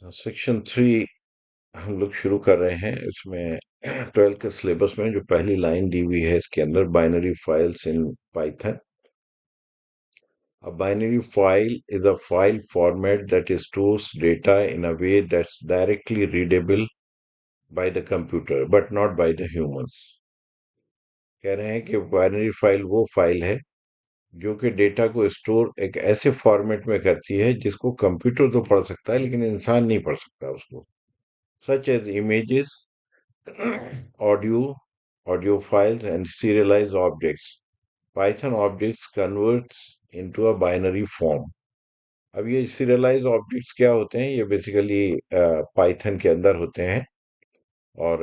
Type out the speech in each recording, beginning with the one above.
Section 3 हम लोग शुरू कर रहे हैं। इसमें 12th के सिलेबस में जो पहली लाइन दी हुई है इसके अंदर binary files in Python. A binary file is a file format that stores data in a way that's directly readable by the computer but not by the humans। कह रहे हैं कि बाइनरी फाइल वो file है जो कि data को store एक ऐसे फॉर्मेट में करती है जिसको कंप्यूटर तो पढ़ सकता है लेकिन इंसान नहीं पढ़ सकता उसको। Such as images, audio, audio files, and serialized objects. Python objects converts into a binary form। अब ये serialized objects क्या होते हैं? ये बेसिकली पाइथन के अंदर होते हैं और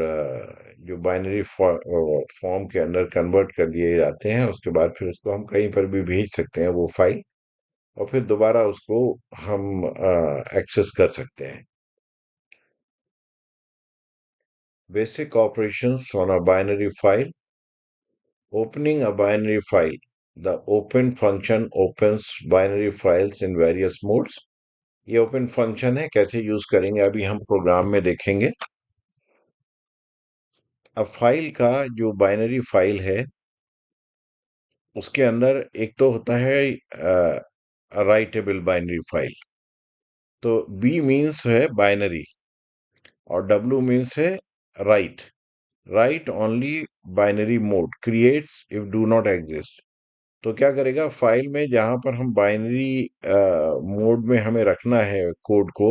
जो बाइनरी फॉर्म के अंदर कन्वर्ट कर दिए जाते हैं। उसके बाद फिर उसको हम कहीं पर भी भेज सकते हैं वो फाइल, और फिर दोबारा उसको हम एक्सेस कर सकते हैं। Basic operations on a binary file. Opening a binary file. The open function opens binary files in various modes। ये ओपन फंक्शन है, कैसे यूज करेंगे अभी हम प्रोग्राम में देखेंगे। अब फाइल का जो बाइनरी फाइल है उसके अंदर एक तो होता है राइटेबल बाइनरी फाइल। तो बी मीन्स है बाइनरी और डब्ल्यू मीन्स है right. Right only binary mode creates if do not exist. तो क्या करेगा, फाइल में जहां पर हम बाइनरी मोड में हमें रखना है कोड को,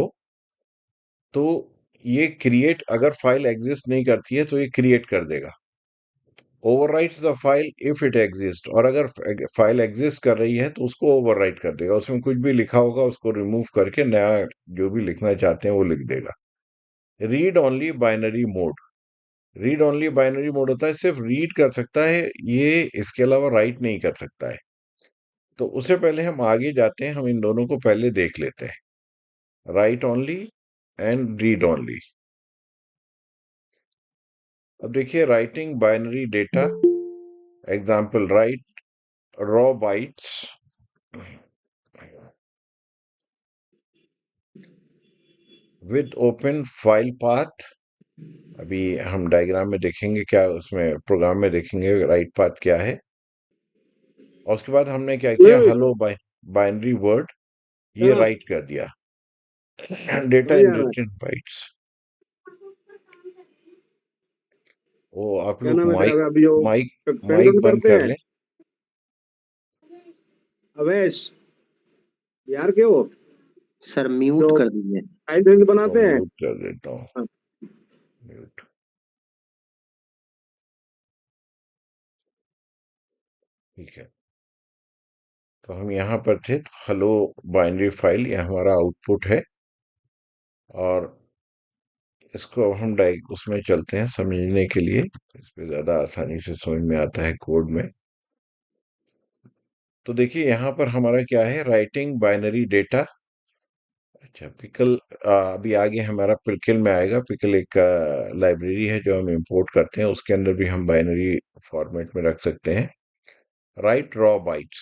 तो ये क्रिएट, अगर फाइल एग्जिस्ट नहीं करती है तो ये क्रिएट कर देगा। Overwrites the file if it exist, और अगर फाइल एग्जिस्ट कर रही है तो उसको ओवरराइट कर देगा। उसमें कुछ भी लिखा होगा उसको रिमूव करके नया जो भी लिखना चाहते हैं वो लिख देगा। Read only binary mode. Read only binary mode होता है सिर्फ रीड कर सकता है ये, इसके अलावा राइट नहीं कर सकता है। तो उससे पहले हम आगे जाते हैं, हम इन दोनों को पहले देख लेते हैं, right only and read only. अब देखिए, writing binary data, example right raw bytes with open file path. अभी हम डायग्राम में देखेंगे, क्या उसमें प्रोग्राम में देखेंगे राइट पाथ क्या है। और उसके बाद हमने क्या किया, वही हेलो बाइनरी वर्ड ये क्या राइट कर दिया। डेटा वही इन आ रहा है। Written bytes. ओ आप क्या लोग नाम है तेरा? माइक अभी जो माइक पेंट माइक उंट बंद करते कर हैं। लें। अवेश यार के वो सर म्यूट जो कर दीजिए। फाइल ड्रिंक तो बनाते हैं। म्यूट कर देता हूँ, हाँ, म्यूट। ठीक है, तो हम यहाँ पर थे, तो हेलो बाइनरी फाइल ये हमारा आउटपुट है। और इसको अब हम उसमें चलते हैं समझने के लिए, इस पे ज़्यादा आसानी से समझ में आता है कोड में। तो देखिए यहाँ पर हमारा क्या है, राइटिंग बाइनरी डेटा। अच्छा पिकल, अभी आगे हमारा पिकल में आएगा। पिकल एक लाइब्रेरी है जो हम इंपोर्ट करते हैं, उसके अंदर भी हम बाइनरी फॉर्मेट में रख सकते हैं। राइट रॉ बाइट्स,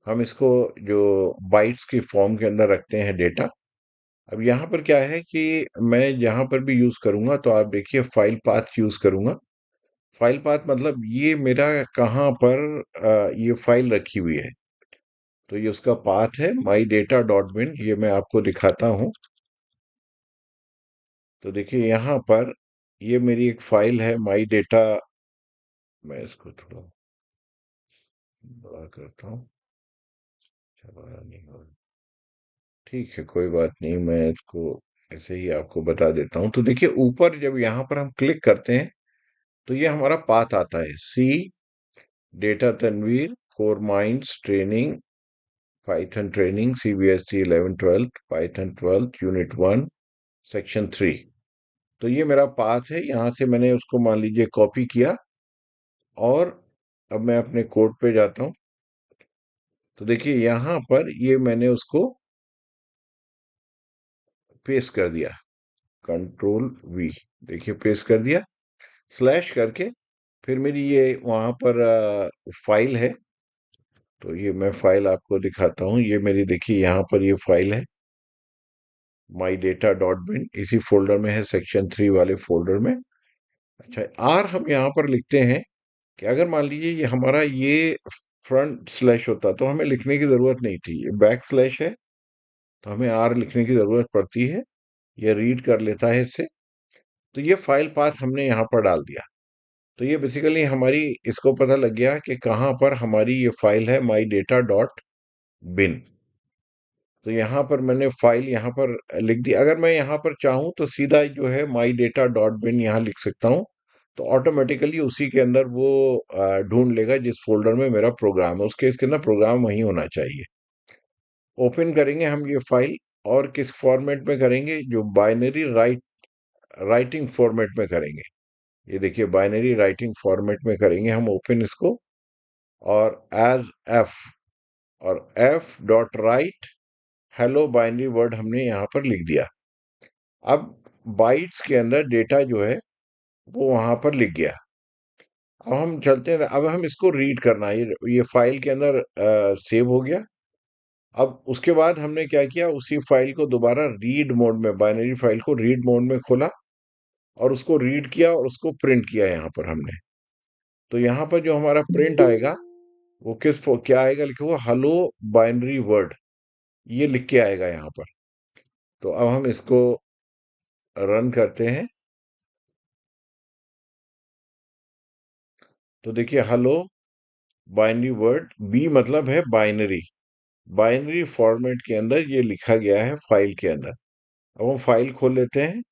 हम इसको जो बाइट्स की फॉर्म के अंदर रखते हैं डेटा। अब यहाँ पर क्या है कि मैं जहाँ पर भी यूज करूंगा तो आप देखिए फाइल पाथ यूज करूंगा। फाइल पाथ मतलब ये मेरा कहाँ पर ये फाइल रखी हुई है, तो ये उसका पाथ है माई डेटा डॉट बिन। ये मैं आपको दिखाता हूँ। तो देखिए यहाँ पर ये मेरी एक फाइल है माई डेटा। मैं इसको थोड़ा बड़ा करता हूँ, अच्छा बड़ा नहीं हो रहा। ठीक है कोई बात नहीं, मैं इसको ऐसे ही आपको बता देता हूँ। तो देखिए ऊपर जब यहाँ पर हम क्लिक करते हैं तो ये हमारा पाथ आता है, C data Tanvir core minds training Python training CBSE 11th 12th Python 12th unit 1 section 3। तो ये मेरा पाथ है, यहाँ से मैंने उसको मान लीजिए कॉपी किया और अब मैं अपने कोड पे जाता हूँ। तो देखिए यहाँ पर ये मैंने उसको पेस्ट कर दिया, कंट्रोल वी, देखिए पेस्ट कर दिया स्लैश करके। फिर मेरी ये वहाँ पर फाइल है, तो ये मैं फाइल आपको दिखाता हूँ। ये मेरी देखिए यहाँ पर ये फाइल है, माई डेटा डॉट बिन इसी फोल्डर में है, सेक्शन 3 वाले फोल्डर में। अच्छा, आर हम यहाँ पर लिखते हैं कि अगर मान लीजिए ये हमारा ये फ्रंट स्लैश होता तो हमें लिखने की जरूरत नहीं थी, ये बैक स्लैश है तो हमें आर लिखने की जरूरत पड़ती है। ये रीड कर लेता है इससे। तो ये फाइल पाथ हमने यहाँ पर डाल दिया। तो ये बेसिकली हमारी, इसको पता लग गया कि कहाँ पर हमारी ये फाइल है, माई डेटा डॉट बिन। तो यहाँ पर मैंने फाइल यहाँ पर लिख दी। अगर मैं यहाँ पर चाहूँ तो सीधा जो है माई डेटा डॉट बिन यहाँ लिख सकता हूँ। तो ऑटोमेटिकली उसी के अंदर वो ढूंढ लेगा जिस फोल्डर में मेरा प्रोग्राम है, उसके इसके अंदर प्रोग्राम वहीं होना चाहिए। ओपन करेंगे हम ये फाइल, और किस फॉर्मेट में करेंगे, जो बाइनरी राइटिंग फॉर्मेट में करेंगे। ये देखिए बाइनरी राइटिंग फॉर्मेट में करेंगे हम ओपन इसको, और एज एफ, और F dot right hello binary word हमने यहाँ पर लिख दिया। अब बाइट्स के अंदर डेटा जो है वो वहां पर लिख गया। अब हम चलते हैं, अब हम इसको रीड करना है। ये फाइल के अंदर सेव हो गया। अब उसके बाद हमने क्या किया, उसी फाइल को दोबारा रीड मोड में, बाइनरी फाइल को रीड मोड में खोला और उसको रीड किया और उसको प्रिंट किया यहाँ पर हमने। तो यहाँ पर जो हमारा प्रिंट आएगा वो क्या आएगा, लिखा हुआ हेलो बाइनरी वर्ड, ये लिख के आएगा यहाँ पर। तो अब हम इसको रन करते हैं। तो देखिए हेलो बाइनरी वर्ड, बी मतलब है बाइनरी, बाइनरी फॉर्मेट के अंदर ये लिखा गया है फाइल के अंदर। अब हम फाइल खोल लेते हैं।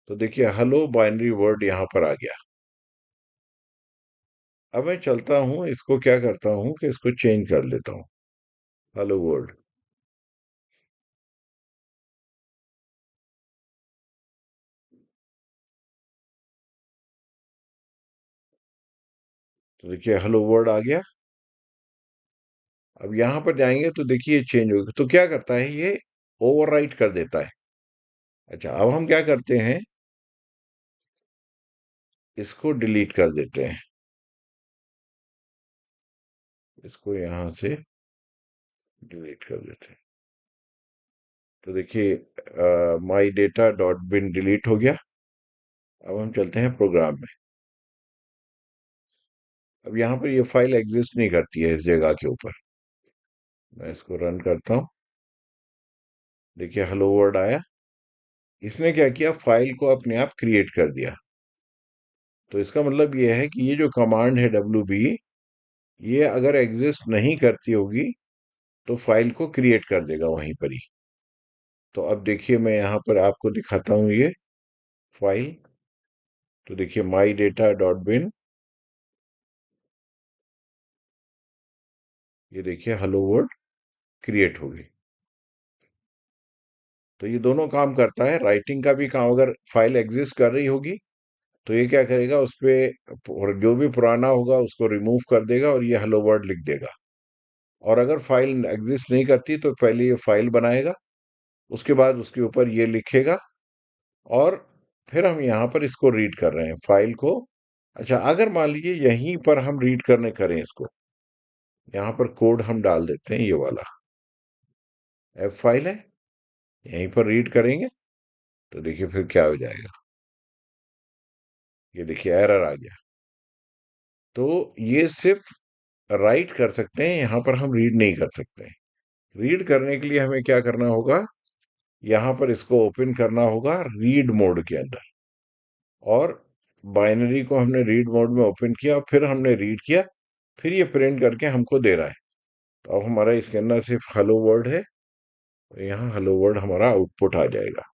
तो देखिए हेलो बाइनरी वर्ड यहाँ पर आ गया। अब मैं चलता हूँ, इसको क्या करता हूँ कि इसको चेंज कर लेता हूँ, हेलो वर्ड। तो देखिए हेलो वर्ड आ गया। अब यहाँ पर जाएंगे तो देखिए चेंज होगा। तो क्या करता है ये, ओवरराइट कर देता है। अच्छा, अब हम क्या करते हैं, इसको डिलीट कर देते हैं, इसको यहाँ से डिलीट कर देते हैं। तो देखिए my data dot bin delete हो गया। अब हम चलते हैं प्रोग्राम में। अब यहाँ पर ये फाइल एग्जिस्ट नहीं करती है इस जगह के ऊपर। मैं इसको रन करता हूँ। देखिए हेलो वर्ड आया। इसने क्या किया, फाइल को अपने आप क्रिएट कर दिया। तो इसका मतलब ये है कि ये जो कमांड है WB, ये अगर एग्जिस्ट नहीं करती होगी तो फाइल को क्रिएट कर देगा वहीं पर ही। तो अब देखिए मैं यहाँ पर आपको दिखाता हूँ ये फाइल। तो देखिए माई डेटा डॉट बिन, ये देखिए हेलो वर्ड क्रिएट हो गई। तो ये दोनों काम करता है, राइटिंग का भी काम। अगर फाइल एग्जिस्ट कर रही होगी तो ये क्या करेगा, उस पे और जो भी पुराना होगा उसको रिमूव कर देगा और ये हेलो वर्ड लिख देगा। और अगर फाइल एग्जिस्ट नहीं करती तो पहले ये फाइल बनाएगा, उसके बाद उसके ऊपर ये लिखेगा, और फिर हम यहाँ पर इसको रीड कर रहे हैं फाइल को। अच्छा, अगर मान लीजिए यहीं पर हम रीड करने करें इसको, यहाँ पर कोड हम डाल देते हैं, ये वाला एफ फाइल है, यहीं पर रीड करेंगे तो देखिए फिर क्या हो जाएगा। ये देखिए एरर आ गया। तो ये सिर्फ राइट कर सकते हैं, यहाँ पर हम रीड नहीं कर सकते हैं। रीड करने के लिए हमें क्या करना होगा, यहाँ पर इसको ओपन करना होगा रीड मोड के अंदर, और बाइनरी को हमने रीड मोड में ओपन किया, फिर हमने रीड किया, फिर ये प्रिंट करके हमको दे रहा है। तो अब हमारा इसके अंदर सिर्फ हेलो वर्ड है, तो यहाँ हेलो वर्ड हमारा आउटपुट आ जाएगा।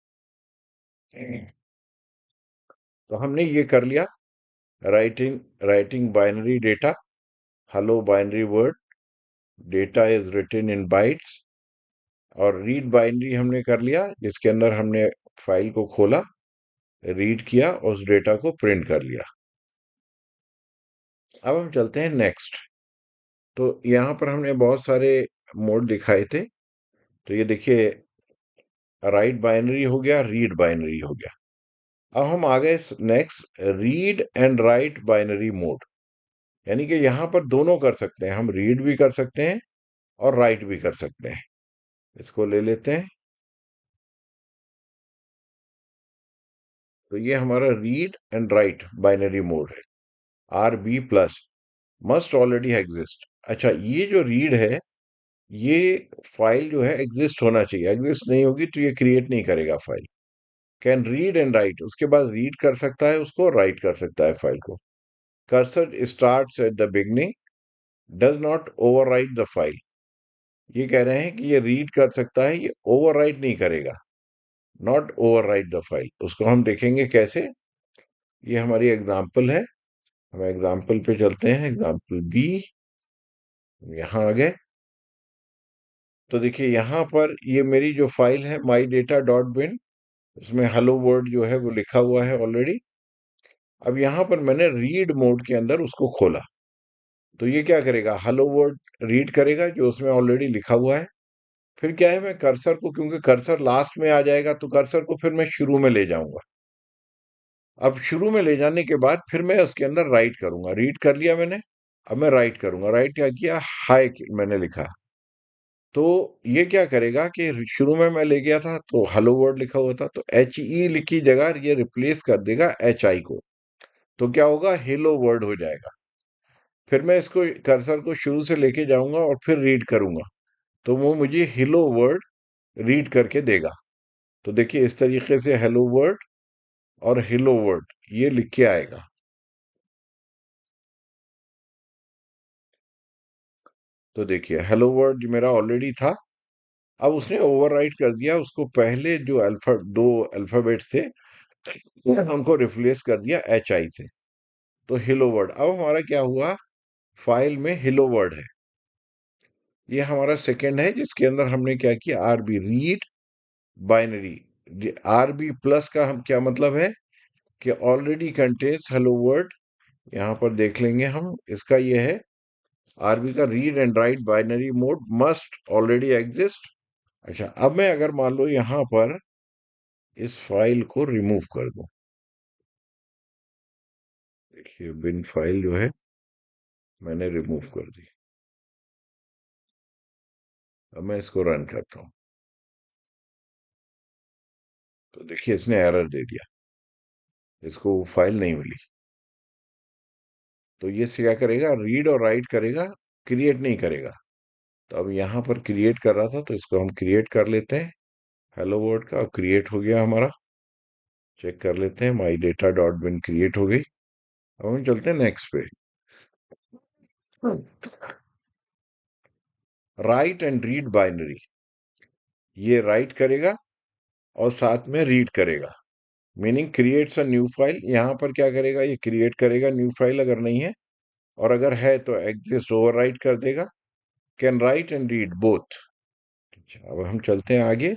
तो हमने ये कर लिया, writing writing binary data, hello binary word, data is written in bytes. और रीड बाइनरी हमने कर लिया, जिसके अंदर हमने फाइल को खोला, रीड किया और उस डेटा को प्रिंट कर लिया। अब हम चलते हैं नेक्स्ट। तो यहाँ पर हमने बहुत सारे मोड दिखाए थे। तो ये देखिए राइट बाइनरी हो गया, रीड बाइनरी हो गया। अब हम आ गए next, read and write binary mode. यानी कि यहां पर दोनों कर सकते हैं, हम रीड भी कर सकते हैं और राइट भी कर सकते हैं। इसको ले लेते हैं। तो ये हमारा read and write binary mode है। R B plus must already exist. अच्छा, ये जो रीड है, ये फाइल जो है एग्जिस्ट होना चाहिए। एग्जिस्ट नहीं होगी तो ये क्रिएट नहीं करेगा file. Can read and right, उसके बाद रीड कर सकता है उसको, राइट कर सकता है फाइल को। Cursor starts at the beginning, does not overwrite the file. ये कह रहे हैं कि ये रीड कर सकता है, ये ओवरराइट नहीं करेगा। नॉट ओवरराइट द फाइल, उसको हम देखेंगे कैसे। ये हमारी एग्जाम्पल है। हम एग्जाम्पल पे चलते हैं, एग्जाम्पल बी। यहाँ आ गए। तो देखिए यहाँ पर ये मेरी जो फाइल है माई डेटा डॉट बिन, उसमें हेलो वर्ड जो है वो लिखा हुआ है ऑलरेडी। अब यहाँ पर मैंने रीड मोड के अंदर उसको खोला। तो ये क्या करेगा, हेलो वर्ड रीड करेगा जो उसमें ऑलरेडी लिखा हुआ है। फिर क्या है, मैं कर्सर को, क्योंकि कर्सर लास्ट में आ जाएगा तो कर्सर को फिर मैं शुरू में ले जाऊंगा। अब शुरू में ले जाने के बाद फिर मैं उसके अंदर राइट करूंगा। रीड कर लिया मैंने, अब मैं राइट करूंगा। राइट क्या किया, हाय मैंने लिखा। तो ये क्या करेगा कि शुरू में मैं ले गया था तो हेलो वर्ड लिखा हुआ था, तो एच ई लिखी जगह ये रिप्लेस कर देगा एच आई को। तो क्या होगा, हेलो वर्ड हो जाएगा। फिर मैं इसको कर्सर को शुरू से लेके जाऊंगा और फिर रीड करूंगा, तो वो मुझे हेलो वर्ड रीड करके देगा। तो देखिए इस तरीके से हेलो वर्ड और हेलो वर्ड ये लिख के आएगा। तो देखिए हेलो वर्ड मेरा ऑलरेडी था, अब उसने ओवरराइट कर दिया उसको। पहले जो दो अल्फाबेट थे उनको रिप्लेस कर दिया एच आई से। तो हेलो वर्ड अब हमारा क्या हुआ, फाइल में हेलो वर्ड है। ये हमारा सेकंड है जिसके अंदर हमने क्या किया, R B read binary. R B plus का हम क्या मतलब है कि ऑलरेडी कंटेन्स हेलो वर्ड। यहाँ पर देख लेंगे हम, इसका ये है आरबी का, read and write binary mode must already exist. अच्छा, अब मैं अगर मान लो यहाँ पर इस फाइल को रिमूव कर दूं। देखिए बिन फाइल जो है मैंने रिमूव कर दी। अब मैं इसको रन करता हूँ। तो देखिए इसने एरर दे दिया, इसको फाइल नहीं मिली। तो ये क्या करेगा, रीड और राइट करेगा, क्रिएट नहीं करेगा। तो अब यहाँ पर क्रिएट कर रहा था तो इसको हम क्रिएट कर लेते हैं। हेलो वर्ड का क्रिएट हो गया हमारा। चेक कर लेते हैं, my data dot bin create हो गई। अब हम चलते हैं नेक्स्ट पे। राइट एंड रीड बाइनरी, ये राइट करेगा और साथ में रीड करेगा। Meaning creates a new file. यहाँ पर क्या करेगा, ये क्रिएट करेगा न्यू फाइल अगर नहीं है, और अगर है तो एग्जिस्ट ओवरराइट कर देगा। Can write and read both. अच्छा, अब हम चलते हैं आगे।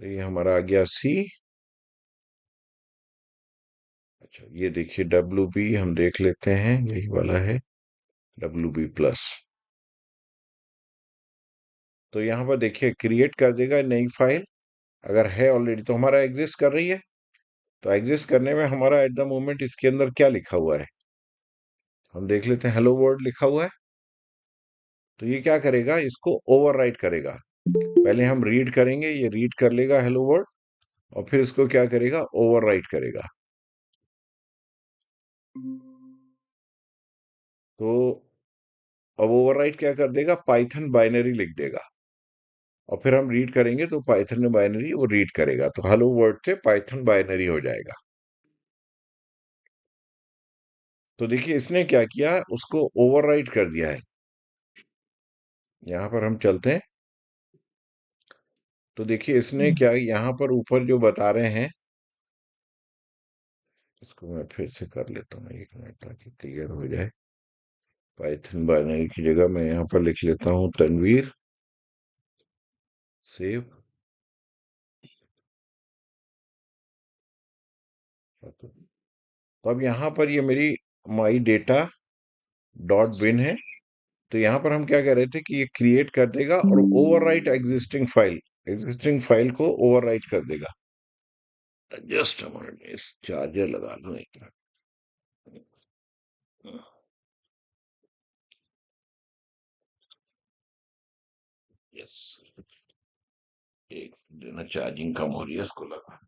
तो ये हमारा आ गया सी। अच्छा, ये देखिए डब्ल्यू बी हम देख लेते हैं, यही वाला है डब्ल्यू बी प्लस। तो यहाँ पर देखिए क्रिएट कर देगा नई फाइल। अगर है ऑलरेडी तो हमारा एग्जिस्ट कर रही है। तो एग्जिस्ट करने में हमारा एट द मोमेंट इसके अंदर क्या लिखा हुआ है, हम देख लेते हैं। हेलो वर्ड लिखा हुआ है। तो ये क्या करेगा, इसको ओवरराइट करेगा। पहले हम रीड करेंगे, ये रीड कर लेगा हेलो वर्ड, और फिर इसको क्या करेगा, ओवरराइट करेगा। तो अब ओवरराइट क्या कर देगा, पाइथन बाइनरी लिख देगा। और फिर हम रीड करेंगे तो पाइथन बाइनरी वो रीड करेगा, तो हेलो वर्ड से पाइथन बाइनरी हो जाएगा। तो देखिए इसने क्या किया, उसको ओवरराइट कर दिया है। यहां पर हम चलते हैं। तो देखिए इसने क्या, यहाँ पर ऊपर जो बता रहे हैं, इसको मैं फिर से कर लेता हूँ 1 मिनट ताकि क्लियर हो जाए। पाइथन बाइनरी की जगह मैं यहाँ पर लिख लेता हूँ तनवीर, सेव। तो अब यहाँ पर ये मेरी माई डेटा डॉट बिन है। तो यहाँ पर हम क्या कह रहे थे कि ये क्रिएट कर देगा और ओवरराइट एग्जिस्टिंग फाइल को ओवरराइट कर देगा। जस्ट अ मिनट, इस चार्जर लगा दूं एक मिनट। यस, एक देना, चार्जिंग कम हो रही है, इसको लगा।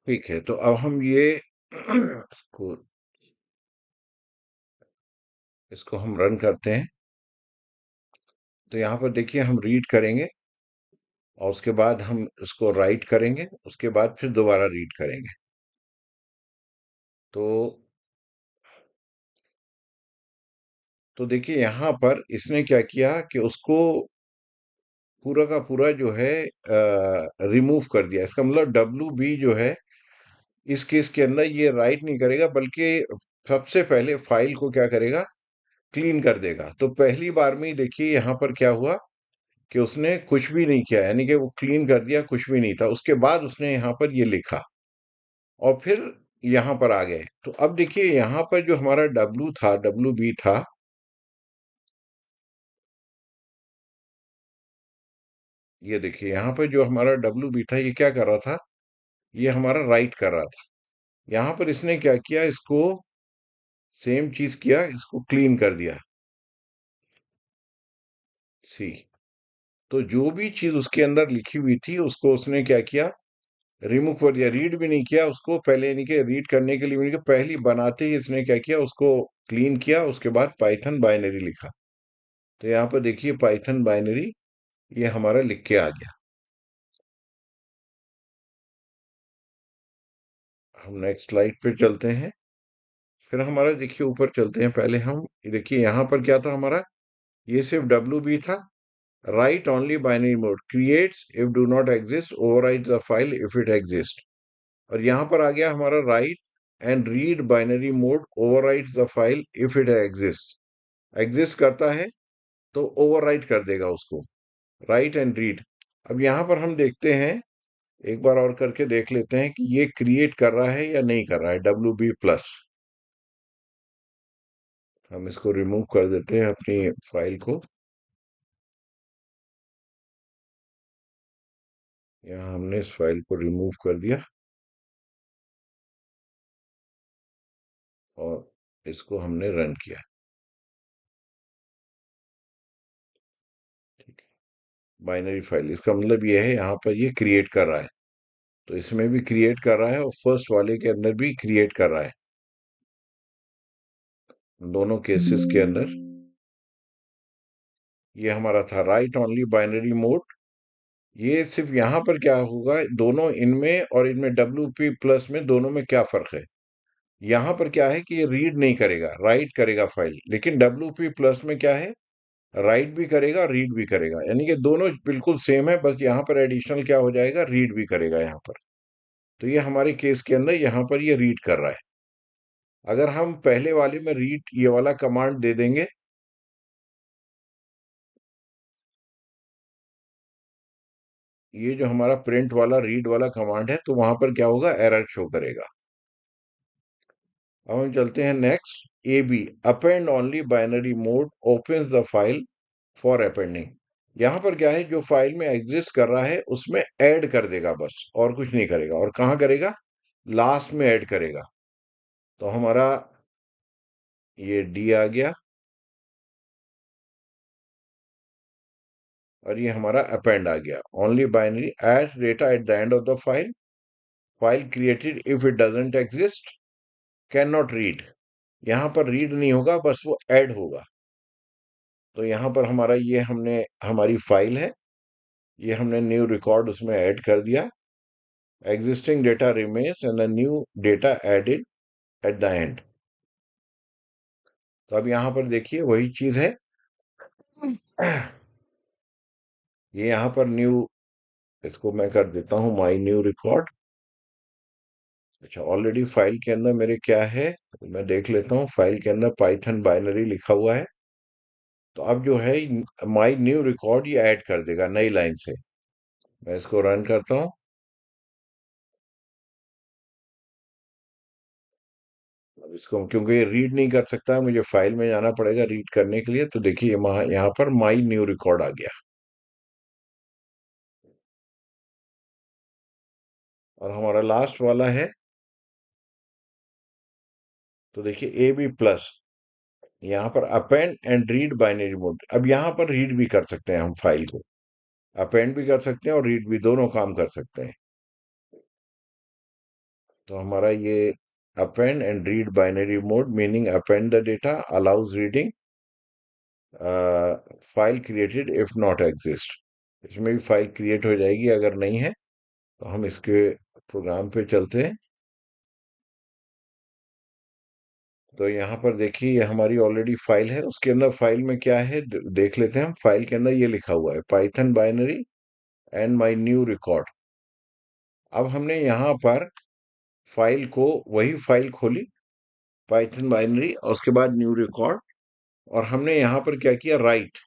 ठीक है, तो अब हम ये इसको इसको हम रन करते हैं। तो यहाँ पर देखिए, हम रीड करेंगे और उसके बाद हम इसको राइट करेंगे, उसके बाद फिर दोबारा रीड करेंगे। तो देखिए, यहाँ पर इसने क्या किया कि उसको पूरा का पूरा जो है रिमूव कर दिया। इसका मतलब डब्ल्यू बी जो है, इस केस के अंदर ये राइट नहीं करेगा, बल्कि सबसे पहले फाइल को क्या करेगा, क्लीन कर देगा। तो पहली बार में ही देखिए यहाँ पर क्या हुआ कि उसने कुछ भी नहीं किया, यानी कि वो क्लीन कर दिया, कुछ भी नहीं था। उसके बाद उसने यहाँ पर ये लिखा और फिर यहाँ पर आ गए। तो अब देखिए, यहाँ पर जो हमारा डब्ल्यू बी था, ये देखिए यहाँ पर जो हमारा डब्ल्यू बी था, ये क्या कर रहा था, ये हमारा राइट कर रहा था। यहाँ पर इसने क्या किया, इसको सेम चीज किया, इसको क्लीन कर दिया। सी, तो जो भी चीज उसके अंदर लिखी हुई थी, उसको उसने क्या किया, रिमूव कर दिया। रीड भी नहीं किया उसको पहले, यानी कि रीड करने के लिए भी नहीं किया, पहली बनाते ही इसने क्या किया, उसको क्लीन किया। उसके बाद पाइथन बाइनरी लिखा। तो यहाँ पर देखिए, पाइथन बाइनरी ये हमारा लिख के आ गया। हम नेक्स्ट स्लाइड पे चलते हैं। फिर हमारा देखिए, ऊपर चलते हैं। पहले हम देखिए, यहाँ पर क्या था हमारा, ये सिर्फ डब्ल्यू बी था। Right only binary mode creates if do not exist, overwrite the file if it exist. और यहाँ पर आ गया हमारा right and read binary mode overwrite the file if it exist. Exist करता है तो ओवरराइट कर देगा उसको, राइट एंड रीड। अब यहाँ पर हम देखते हैं, एक बार और करके देख लेते हैं कि ये क्रिएट कर रहा है या नहीं कर रहा है, डब्ल्यू बी प्लस। हम इसको रिमूव कर देते हैं अपनी फाइल को। यहाँ हमने इस फाइल को रिमूव कर दिया और इसको हमने रन किया। ठीक है, बाइनरी फाइल, इसका मतलब ये है, यहाँ पर ये क्रिएट कर रहा है। तो इसमें भी क्रिएट कर रहा है और फर्स्ट वाले के अंदर भी क्रिएट कर रहा है, दोनों केसेस के अंदर। ये हमारा था राइट ओनली बाइनरी मोड। ये सिर्फ यहाँ पर क्या होगा, दोनों इनमें और इनमें डब्ल्यू पी प्लस में, दोनों में क्या फर्क है। यहाँ पर क्या है कि ये रीड नहीं करेगा, राइट करेगा फाइल। लेकिन डब्ल्यू पी प्लस में क्या है, राइट भी करेगा, रीड भी करेगा, यानी कि दोनों बिल्कुल सेम है। बस यहाँ पर एडिशनल क्या हो जाएगा, रीड भी करेगा यहाँ पर। तो ये हमारे केस के अंदर यहाँ पर ये रीड कर रहा है। अगर हम पहले वाले में रीड ये वाला कमांड दे देंगे, ये जो हमारा प्रिंट वाला रीड वाला कमांड है, तो वहां पर क्या होगा, एरर शो करेगा। अब हम चलते हैं next, A B append only binary mode opens the file for appending. यहाँ पर क्या है, जो फाइल में एग्जिस्ट कर रहा है उसमें ऐड कर देगा बस, और कुछ नहीं करेगा। और कहाँ करेगा, लास्ट में ऐड करेगा। तो हमारा ये डी आ गया और ये हमारा अपेंड आ गया। Only binary add data at the end of the file, file created if it doesn't exist, can not read. यहाँ पर रीड नहीं होगा, बस वो ऐड होगा। तो यहाँ पर हमारा ये हमने, हमारी फाइल है, ये हमने न्यू रिकॉर्ड उसमें ऐड कर दिया। Existing data remains and new data added at the end. तो अब यहाँ पर देखिए, वही चीज है। ये यहाँ पर न्यू इसको मैं कर देता हूँ माई न्यू रिकॉर्ड। अच्छा, ऑलरेडी फाइल के अंदर मेरे क्या है, मैं देख लेता हूँ। फाइल के अंदर पाइथन बाइनरी लिखा हुआ है। तो अब जो है माई न्यू रिकॉर्ड ये ऐड कर देगा नई लाइन से। मैं इसको रन करता हूँ। अब इसको क्योंकि ये रीड नहीं कर सकता, मुझे फाइल में जाना पड़ेगा रीड करने के लिए। तो देखिए यहाँ पर माई न्यू रिकॉर्ड आ गया। और हमारा लास्ट वाला है, तो देखिए ए बी प्लस। यहाँ पर append and read binary mode. अब यहाँ पर रीड भी कर सकते हैं हम फाइल को। अपेंड भी कर सकते हैं और रीड भी, दोनों काम कर सकते हैं। तो हमारा ये append and read binary mode, meaning append the data, allows reading, file created if not exist. इसमें भी फाइल क्रिएट हो जाएगी अगर नहीं है। तो हम इसके प्रोग्राम पे चलते हैं। तो यहाँ पर देखिए ये हमारी ऑलरेडी फाइल है। उसके अंदर फाइल में क्या है देख लेते हैं हम। फाइल के अंदर ये लिखा हुआ है Python binary and my new record. अब हमने यहाँ पर फाइल को, वही फाइल खोली पाइथन बाइनरी और उसके बाद न्यू रिकॉर्ड। और हमने यहाँ पर क्या किया, राइट।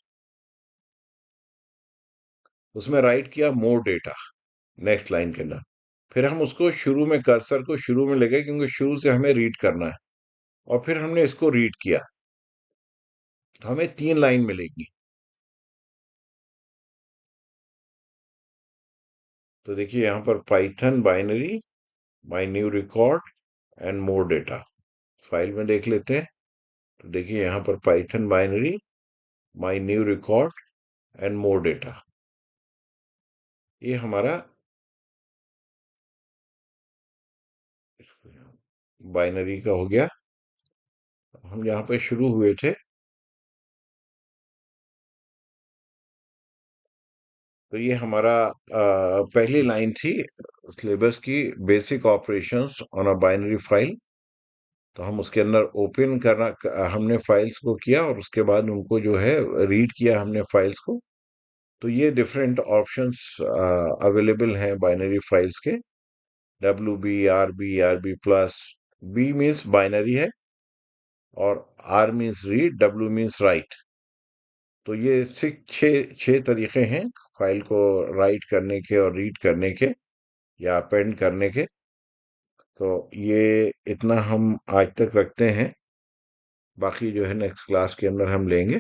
उसमें राइट किया मोर डेटा नेक्स्ट लाइन के अंदर। फिर हम उसको शुरू में, कर्सर को शुरू में ले गए क्योंकि शुरू से हमें रीड करना है। और फिर हमने इसको रीड किया। तो हमें 3 लाइन मिलेगी। तो देखिए यहाँ पर Python binary, my new record and more data. File में देख लेते हैं। तो देखिए यहाँ पर Python binary, my new record and more data, ये हमारा बाइनरी का हो गया। हम यहाँ पे शुरू हुए थे। तो ये हमारा पहली लाइन थी सिलेबस की, basic operations on a binary file. तो हम उसके अंदर ओपन करना, हमने फाइल्स को किया और उसके बाद उनको जो है रीड किया हमने फाइल्स को। तो ये डिफरेंट ऑप्शंस अवेलेबल हैं बाइनरी फाइल्स के। R B plus. B means binary है और R means read, W means write. तो ये छह तरीके हैं फाइल को राइट करने के और रीड करने के या अपेंड करने के। तो ये इतना हम आज तक रखते हैं। बाकी जो है नेक्स्ट क्लास के अंदर हम लेंगे।